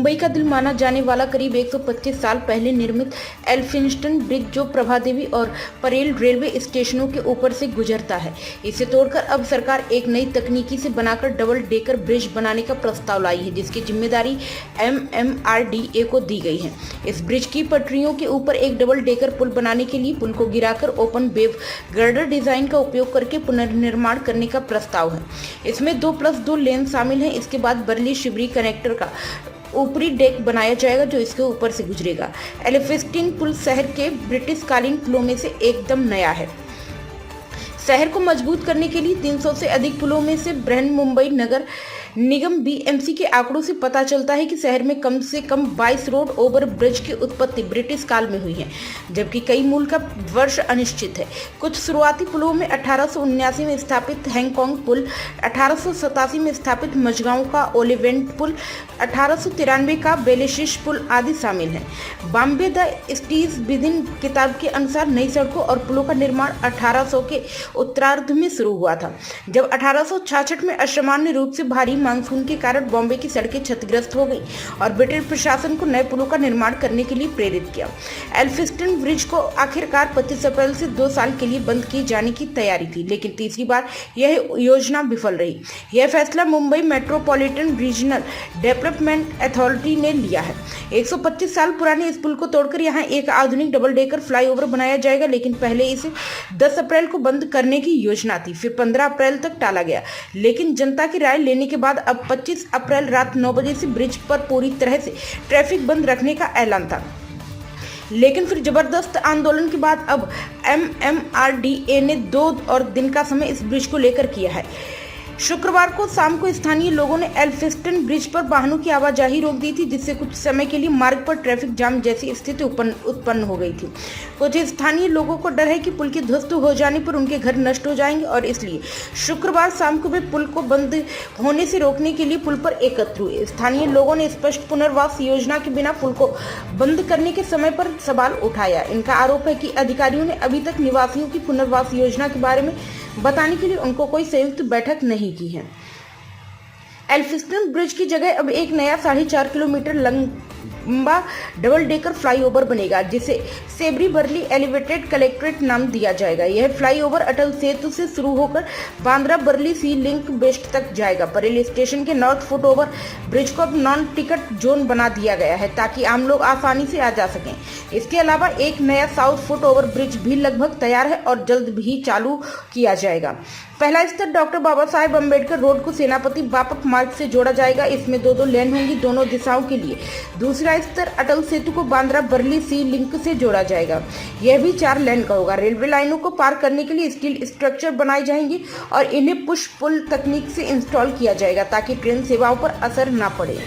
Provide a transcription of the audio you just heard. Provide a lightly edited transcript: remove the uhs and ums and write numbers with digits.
मुंबई का दिल माना जाने वाला करीब 125 साल पहले निर्मित एल्फिंस्टन ब्रिज जो प्रभादेवी और परेल रेलवे स्टेशनों के ऊपर से गुजरता है, इसे तोड़कर अब सरकार एक नई तकनीकी से बनाकर डबल डेकर ब्रिज बनाने का प्रस्ताव लाई है, जिसकी जिम्मेदारी MMRDA को दी गई है। इस ब्रिज की पटरियों के ऊपर एक डबल डेकर पुल बनाने के लिए पुल को गिराकर ओपन वेव गर्डर डिजाइन का उपयोग करके पुनर्निर्माण करने का प्रस्ताव है। इसमें 2+2 लेन शामिल है। इसके बाद बरली शिवरी कनेक्टर का ऊपरी डेक बनाया जाएगा जो इसके ऊपर से गुजरेगा। एल्फिंस्टन पुल शहर के ब्रिटिश कालीन पुलों में से एकदम नया है। शहर को मजबूत करने के लिए 300 से अधिक पुलों में से बृहन्मुंबई नगर निगम BMC के आंकड़ों से पता चलता है कि शहर में कम से कम 22 रोड ओवर ब्रिज की उत्पत्ति ब्रिटिश काल में हुई है, जबकि कई मूल का वर्ष अनिश्चित है। कुछ शुरुआती पुलों में 1879 में स्थापित हैंगकांग पुल, 1887 में स्थापित मझगांव का ओलिवेंट पुल, 1893 का बेलिशिश पुल आदि शामिल हैं। बॉम्बे द स्टीज विदिन किताब के अनुसार नई सड़कों और पुलों का निर्माण 1800 के उत्तरार्ध में शुरू हुआ था, जब 1866 में असामान्य रूप से भारी मानसून के कारण बॉम्बे की सड़कें क्षतिग्रस्त हो गई और ब्रिटिश प्रशासन को नए पुलों का निर्माण करने के लिए प्रेरित किया। एल्फिंस्टन ब्रिज को आखिरकार 25 अप्रैल से 2 साल के लिए बंद किए जाने की तैयारी थी, लेकिन तीसरी बार यह योजना विफल रही। यह फैसला Mumbai metropolitan regional development authority ने लिया है। 125 साल पुराने इस पुल को तोड़कर यहाँ एक आधुनिक डबल डेकर फ्लाईओवर बनाया जाएगा, लेकिन पहले इसे 10 अप्रैल को बंद करने की योजना थी, फिर 15 अप्रैल तक टाला गया। लेकिन जनता की राय लेने के बाद अब 25 अप्रैल रात 9 बजे से ब्रिज पर पूरी तरह से ट्रैफिक बंद रखने का ऐलान था। लेकिन फिर जबरदस्त आंदोलन के बाद अब MMRDA ने 2 और दिन का समय इस ब्रिज को लेकर किया है। शुक्रवार को शाम को स्थानीय लोगों ने एल्फिंस्टन ब्रिज पर वाहनों की आवाजाही रोक दी थी, जिससे कुछ समय के लिए मार्ग पर ट्रैफिक जाम जैसी स्थिति उत्पन्न हो गई थी। कुछ स्थानीय लोगों को डर है कि पुल के ध्वस्त हो जाने पर उनके घर नष्ट हो जाएंगे और इसलिए शुक्रवार शाम को वे पुल को बंद होने से रोकने के लिए पुल पर एकत्र हुए। स्थानीय लोगों ने स्पष्ट पुनर्वास योजना के बिना पुल को बंद करने के समय पर सवाल उठाया। इनका आरोप है कि अधिकारियों ने अभी तक निवासियों की पुनर्वास योजना के बारे में बताने के लिए उनको कोई संयुक्त बैठक नहीं की है। एल्फिंस्टन ब्रिज की जगह अब एक नया 4.5 किलोमीटर लंबा डबल डेकर फ्लाईओवर बनेगा, जिसे सेबरी बरली एलिवेटेड कलेक्ट्रेट नाम दिया जाएगा। यह फ्लाईओवर अटल सेतु से शुरू होकर बांद्रा बरली सी लिंक वेस्ट तक जाएगा। परेल स्टेशन के नॉर्थ फुट ओवर ब्रिज को अब नॉन टिकट जोन बना दिया गया है, ताकि आम लोग आसानी से आ जा सकें। इसके अलावा एक नया साउथ फुट ओवर ब्रिज भी लगभग तैयार है और जल्द भी चालू किया जाएगा। पहला स्तर डॉक्टर बाबा साहेब अम्बेडकर रोड को सेनापति बापट मार्ग से जोड़ा जाएगा। इसमें 2-2 लेन होंगी दोनों दिशाओं के लिए। दूसरा स्तर अटल सेतु को बांद्रा बरली सी लिंक से जोड़ा जाएगा। यह भी 4 लेन का होगा। रेलवे लाइनों को पार करने के लिए स्टील स्ट्रक्चर बनाए जाएंगे और इन्हें पुश पुल तकनीक से इंस्टॉल किया जाएगा, ताकि ट्रेन सेवाओं पर असर न पड़े।